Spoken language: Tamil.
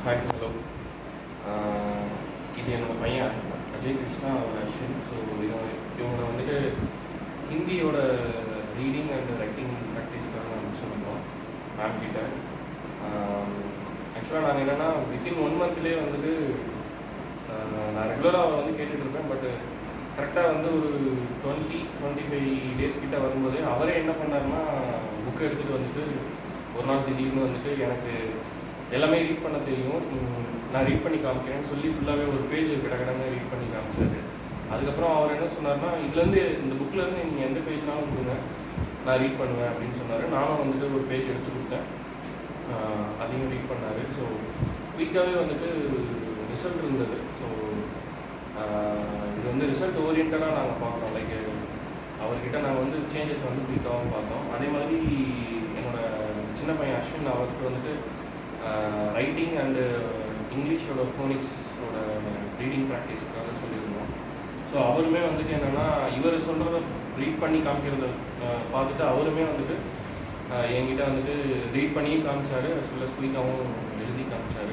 Hi hello. இது என்னோட பையன் அஜய் கிருஷ்ணா, அவர் அஸ்வின். ஸோ இவங்களை வந்துட்டு ஹிந்தியோட ரீடிங் அண்ட் ரைட்டிங் ப்ராக்டிஸ்க்காக நான் மிஸ் பண்ணுறோம் மேம் கிட்ட. ஆக்சுவலாக நாங்கள் என்னென்னா வித்தின் 1 மந்த்லேயே வந்துட்டு நான் ரெகுலராக அவரை வந்து கேட்டுட்ருப்பேன். பட் கரெக்டாக வந்து ஒரு 20-25 டேஸ் கிட்டே வரும்போது அவரே என்ன பண்ணாருன்னா புக்கை எடுத்துகிட்டு வந்துட்டு ஒரு நாள் திடீர்னு வந்துட்டு எனக்கு எல்லாமே ரீட் பண்ண தெரியும், நான் ரீட் பண்ணி காமிக்கிறேன்னு சொல்லி ஃபுல்லாகவே ஒரு பேஜ் கடகடன்னு ரீட் பண்ணி காமிச்சாரு. அதுக்கப்புறம் அவர் என்ன சொன்னார்னா, இதுலேருந்து இந்த புக்கிலேருந்து நீங்கள் எந்த பேஜ்னாலும் கொடுங்க, நான் ரீட் பண்ணுவேன் அப்படின்னு சொன்னார். நானும் வந்துட்டு ஒரு பேஜ் எடுத்து கொடுத்தேன், அதையும் ரீட் பண்ணார். ஸோ குயிக்காகவே வந்துட்டு ரிசல்ட் இருந்தது. ஸோ இது வந்து ரிசல்ட் ஓரியன்டாக நாங்கள் பார்க்குறோம். லைக் அவர்கிட்ட நாங்கள் வந்து சேஞ்சஸ் வந்து குயிக்காகவும் பார்த்தோம். அதே மாதிரி என்னோடய சின்ன பையன் அஸ்வின், அவருக்கு வந்துட்டு ரைட்டிங் அண்டு இங்கிலீஷோட ஃபோனிக்ஸோட ரீடிங் ப்ராக்டிஸ்க்காக சொல்லியிருந்தோம். ஸோ அவருமே வந்துட்டு என்னென்னா இவர் சொல்கிறத ரீட் பண்ணி காமிக்கிறத பார்த்துட்டு அவருமே வந்துட்டு என்கிட்ட வந்துட்டு ரீட் பண்ணியும் காமிச்சார், as well as குயிக்காகவும் எழுதி காமிச்சார்.